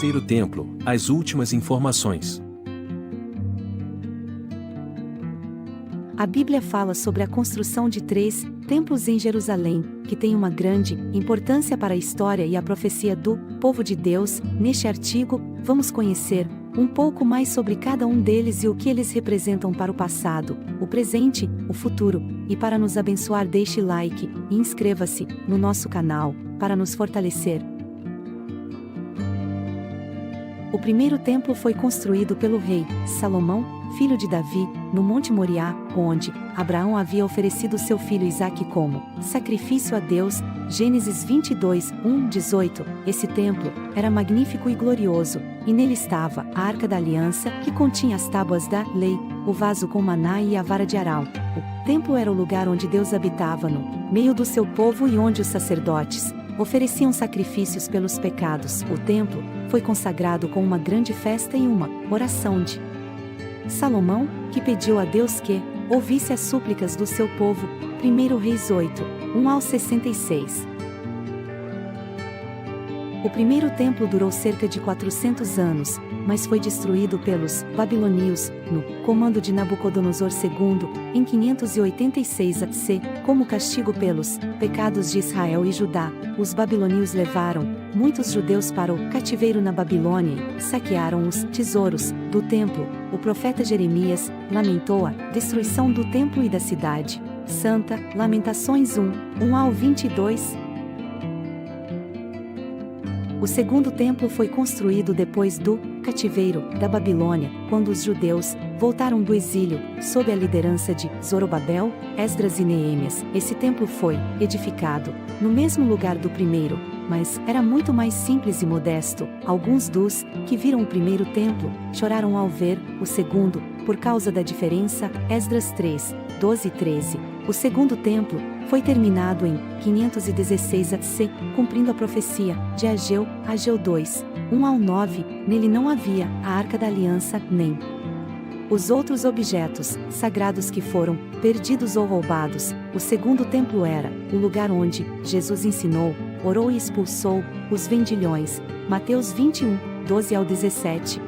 terceiro templo, as últimas informações. A Bíblia fala sobre a construção de 3 templos em Jerusalém, que tem uma grande importância para a história e a profecia do povo de Deus. Neste artigo, vamos conhecer um pouco mais sobre cada um deles e o que eles representam para o passado, o presente, o futuro. E para nos abençoar, deixe like e inscreva-se no nosso canal, para nos fortalecer. O primeiro templo foi construído pelo rei Salomão, filho de Davi, no Monte Moriá, onde Abraão havia oferecido seu filho Isaque como sacrifício a Deus. Gênesis 22, 18. Esse templo era magnífico e glorioso, e nele estava a Arca da Aliança, que continha as tábuas da lei, o vaso com maná e a vara de Arão. O templo era o lugar onde Deus habitava no meio do seu povo e onde os sacerdotes ofereciam sacrifícios pelos pecados. O templo foi consagrado com uma grande festa e uma oração de Salomão, que pediu a Deus que ouvisse as súplicas do seu povo. 1 Reis 8, 1-66. O primeiro templo durou cerca de 400 anos, mas foi destruído pelos babilônios, no comando de Nabucodonosor II, em 586 a.C., como castigo pelos pecados de Israel e Judá. Os babilônios levaram muitos judeus para o cativeiro na Babilônia e saquearam os tesouros do templo. O profeta Jeremias lamentou a destruição do templo e da cidade santa. Lamentações 1, 1-22. O segundo templo foi construído depois do cativeiro da Babilônia, quando os judeus voltaram do exílio, sob a liderança de Zorobabel, Esdras e Neemias. Esse templo foi edificado no mesmo lugar do primeiro, mas era muito mais simples e modesto. Alguns dos que viram o primeiro templo choraram ao ver o segundo, por causa da diferença. Esdras 3, 12 e 13. O segundo templo foi terminado em 516 a.C., cumprindo a profecia de Ageu, Ageu 2, 1-9. Nele não havia a Arca da Aliança, nem os outros objetos sagrados que foram perdidos ou roubados. O segundo templo era o lugar onde Jesus ensinou, orou e expulsou os vendilhões. Mateus 21, 12-17.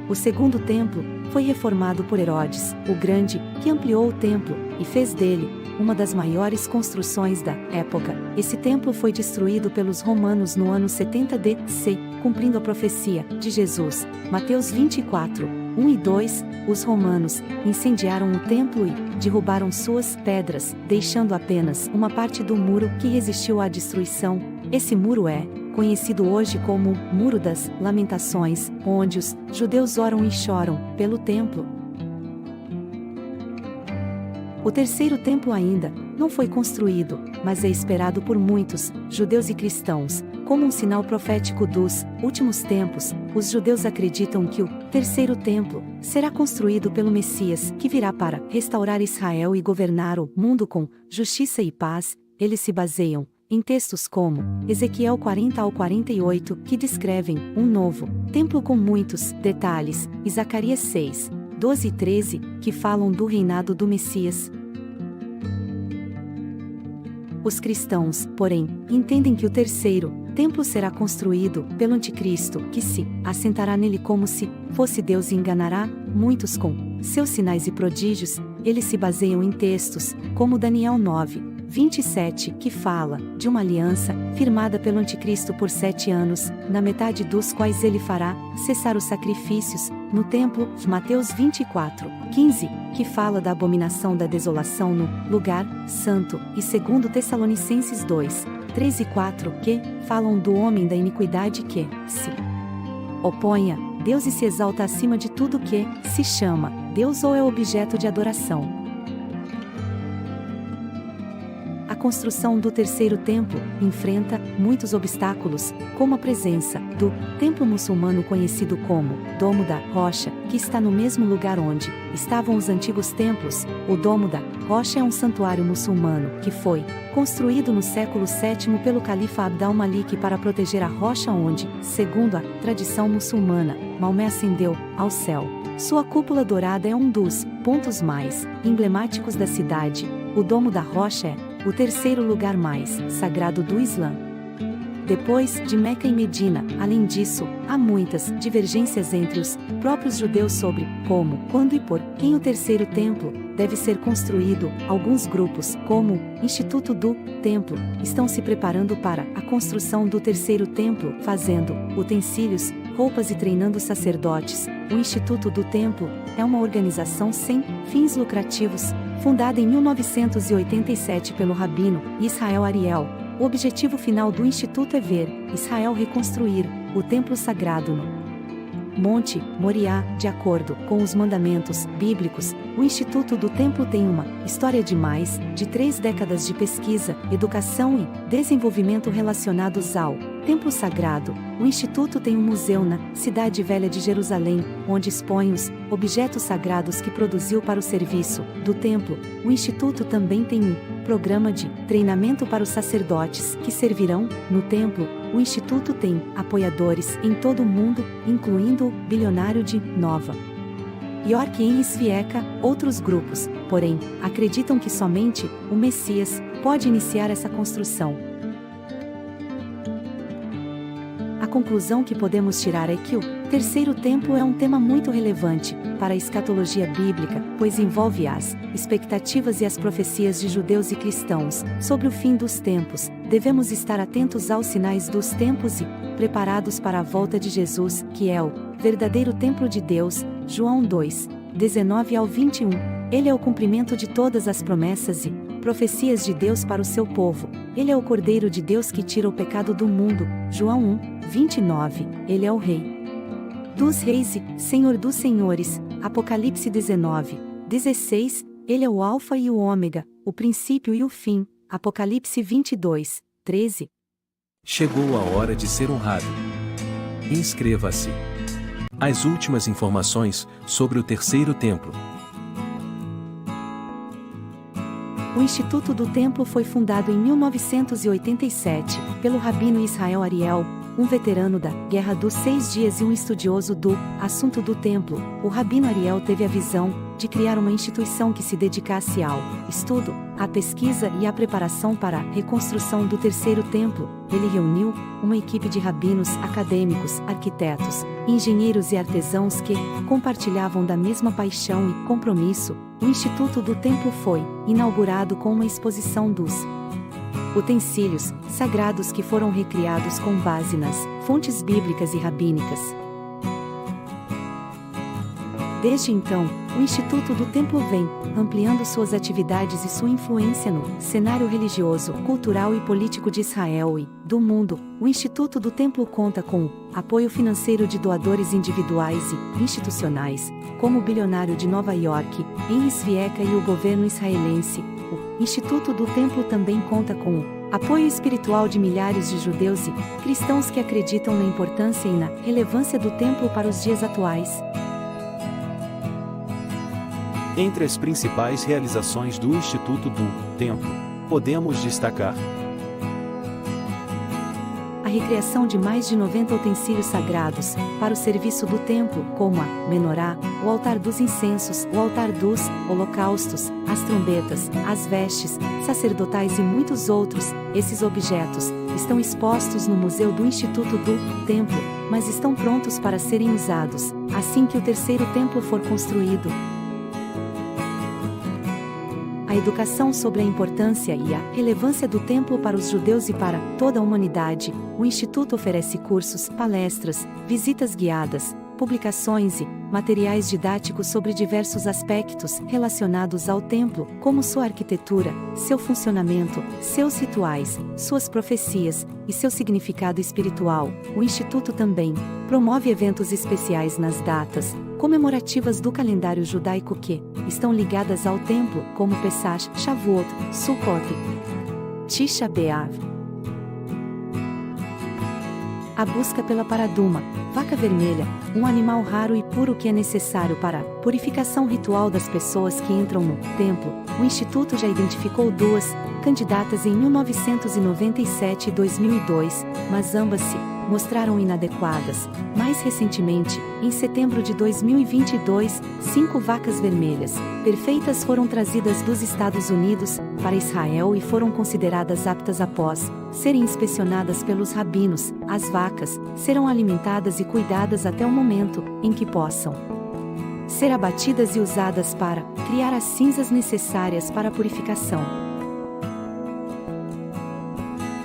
O segundo templo foi reformado por Herodes, o Grande, que ampliou o templo e fez dele uma das maiores construções da época. Esse templo foi destruído pelos romanos no ano 70 d.C., cumprindo a profecia de Jesus. Mateus 24, 1 e 2. Os romanos incendiaram o templo e derrubaram suas pedras, deixando apenas uma parte do muro que resistiu à destruição. Esse muro é conhecido hoje como Muro das Lamentações, onde os judeus oram e choram pelo templo. O terceiro templo ainda não foi construído, mas é esperado por muitos judeus e cristãos, como um sinal profético dos últimos tempos. Os judeus acreditam que o terceiro templo será construído pelo Messias, que virá para restaurar Israel e governar o mundo com justiça e paz. Eles se baseiam em textos como Ezequiel 40-48, que descrevem um novo templo com muitos detalhes, e Zacarias 6, 12 e 13, que falam do reinado do Messias. Os cristãos, porém, entendem que o terceiro templo será construído pelo Anticristo, que se assentará nele como se fosse Deus e enganará muitos com seus sinais e prodígios. Eles se baseiam em textos como Daniel 9, 27, que fala de uma aliança firmada pelo Anticristo por 7 anos, na metade dos quais ele fará cessar os sacrifícios no templo. Mateus 24, 15, que fala da abominação da desolação no lugar santo, e 2 Tessalonicenses 2, 3 e 4, que falam do homem da iniquidade que se opõe a Deus e se exalta acima de tudo que se chama Deus ou é objeto de adoração. A construção do terceiro templo enfrenta muitos obstáculos, como a presença do templo muçulmano conhecido como Domo da Rocha, que está no mesmo lugar onde estavam os antigos templos. O Domo da Rocha é um santuário muçulmano que foi construído no século VII pelo califa Abd al-Malik para proteger a rocha onde, segundo a tradição muçulmana, Maomé ascendeu ao céu. Sua cúpula dourada é um dos pontos mais emblemáticos da cidade. O Domo da Rocha é o terceiro lugar mais sagrado do Islã. depois de Meca e Medina. Além disso, há muitas divergências entre os próprios judeus sobre como, quando e por quem o terceiro templo deve ser construído. Alguns grupos, como o Instituto do Templo, estão se preparando para a construção do terceiro templo, fazendo utensílios, roupas e treinando sacerdotes. O Instituto do Templo é uma organização sem fins lucrativos, fundada em 1987 pelo rabino Israel Ariel. O objetivo final do Instituto é ver Israel reconstruir o templo sagrado no Monte Moriá. De acordo com os mandamentos bíblicos, o Instituto do Templo tem uma história de mais de 3 décadas de pesquisa, educação e desenvolvimento relacionados ao Templo Sagrado. O Instituto tem um museu na Cidade Velha de Jerusalém, onde expõe os objetos sagrados que produziu para o serviço do templo. O Instituto também tem um programa de treinamento para os sacerdotes que servirão no templo. O Instituto tem apoiadores em todo o mundo, incluindo o bilionário de Nova York e em Svieca. Outros grupos, porém, acreditam que somente o Messias pode iniciar essa construção. A conclusão que podemos tirar é que o terceiro templo é um tema muito relevante para a escatologia bíblica, pois envolve as expectativas e as profecias de judeus e cristãos sobre o fim dos tempos. Devemos estar atentos aos sinais dos tempos e preparados para a volta de Jesus, que é o verdadeiro templo de Deus. João 2, 19 ao 21. Ele é o cumprimento de todas as promessas e profecias de Deus para o seu povo. Ele é o Cordeiro de Deus que tira o pecado do mundo. João 1, 29. Ele é o Rei dos Reis e Senhor dos Senhores. Apocalipse 19, 16. Ele é o Alfa e o Ômega, o princípio e o fim. Apocalipse 22, 13. Chegou a hora de ser honrado. Inscreva-se. As últimas informações sobre o terceiro templo. O Instituto do Templo foi fundado em 1987, pelo rabino Israel Ariel, um veterano da Guerra dos 6 Dias e um estudioso do assunto do templo. O rabino Ariel teve a visão de criar uma instituição que se dedicasse ao estudo, à pesquisa e à preparação para a reconstrução do terceiro templo. Ele reuniu uma equipe de rabinos, acadêmicos, arquitetos, engenheiros e artesãos que compartilhavam da mesma paixão e compromisso. O Instituto do Templo foi inaugurado com uma exposição dos utensílios sagrados que foram recriados com base nas fontes bíblicas e rabínicas. Desde então, o Instituto do Templo vem ampliando suas atividades e sua influência no cenário religioso, cultural e político de Israel e do mundo. O Instituto do Templo conta com o apoio financeiro de doadores individuais e institucionais, como o bilionário de Nova York, Henry Svieca, e o governo israelense. O Instituto do Templo também conta com o apoio espiritual de milhares de judeus e cristãos que acreditam na importância e na relevância do templo para os dias atuais. Entre as principais realizações do Instituto do Templo, podemos destacar a recriação de mais de 90 utensílios sagrados para o serviço do templo, como a menorá, o altar dos incensos, o altar dos holocaustos, as trombetas, as vestes sacerdotais e muitos outros. Esses objetos estão expostos no Museu do Instituto do Templo, mas estão prontos para serem usados assim que o terceiro templo for construído. A educação sobre a importância e a relevância do templo para os judeus e para toda a humanidade. O Instituto oferece cursos, palestras, visitas guiadas, publicações e materiais didáticos sobre diversos aspectos relacionados ao templo, como sua arquitetura, seu funcionamento, seus rituais, suas profecias e seu significado espiritual. O Instituto também promove eventos especiais nas datas comemorativas do calendário judaico que estão ligadas ao templo, como Pesach, Shavuot, Sukkot e Tisha B'Av. A busca pela paraduma, vaca vermelha, um animal raro e puro que é necessário para a purificação ritual das pessoas que entram no templo. O Instituto já identificou 2 candidatas em 1997 e 2002, mas ambas se mostraram inadequadas. Mais recentemente, em setembro de 2022, 5 vacas vermelhas, perfeitas foram trazidas dos Estados Unidos para Israel e foram consideradas aptas após serem inspecionadas pelos rabinos. As vacas serão alimentadas e cuidadas até o momento em que possam ser abatidas e usadas para criar as cinzas necessárias para a purificação.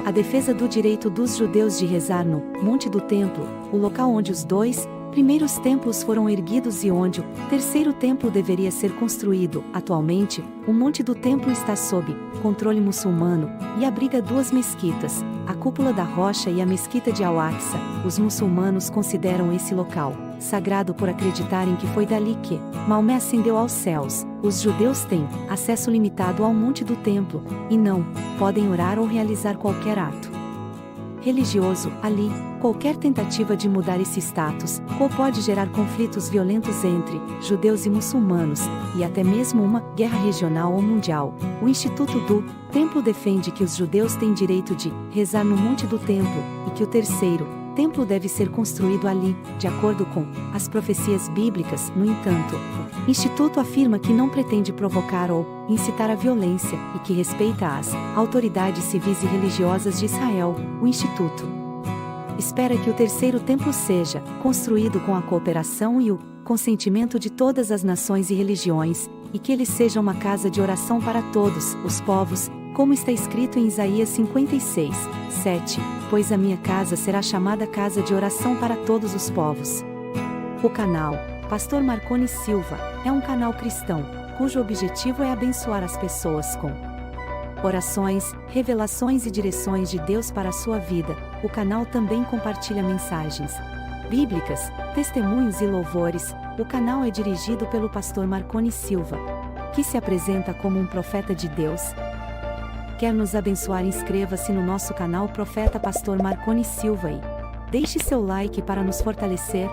A defesa do direito dos judeus de rezar no Monte do Templo, o local onde os 2 primeiros templos foram erguidos e onde o terceiro templo deveria ser construído. Atualmente, o Monte do Templo está sob controle muçulmano e abriga 2 mesquitas, a Cúpula da Rocha e a Mesquita de Al-Aqsa. Os muçulmanos consideram esse local sagrado por acreditarem que foi dali que Maomé ascendeu aos céus. Os judeus têm acesso limitado ao Monte do Templo e não podem orar ou realizar qualquer ato religioso ali. Qualquer tentativa de mudar esse status quo pode gerar conflitos violentos entre judeus e muçulmanos, e até mesmo uma guerra regional ou mundial. O Instituto do Templo defende que os judeus têm direito de rezar no Monte do Templo, e que o terceiro templo deve ser construído ali, de acordo com as profecias bíblicas. No entanto, o Instituto afirma que não pretende provocar ou incitar a violência, e que respeita as autoridades civis e religiosas de Israel. O Instituto espera que o terceiro templo seja construído com a cooperação e o consentimento de todas as nações e religiões, e que ele seja uma casa de oração para todos os povos, como está escrito em Isaías 56, 7, pois a minha casa será chamada casa de oração para todos os povos. O canal Pastor Marconi Silva é um canal cristão, cujo objetivo é abençoar as pessoas com orações, revelações e direções de Deus para a sua vida. O canal também compartilha mensagens bíblicas, testemunhos e louvores. O canal é dirigido pelo pastor Marconi Silva, que se apresenta como um profeta de Deus. Quer nos abençoar? Inscreva-se no nosso canal Profeta Pastor Marconi Silva e deixe seu like para nos fortalecer.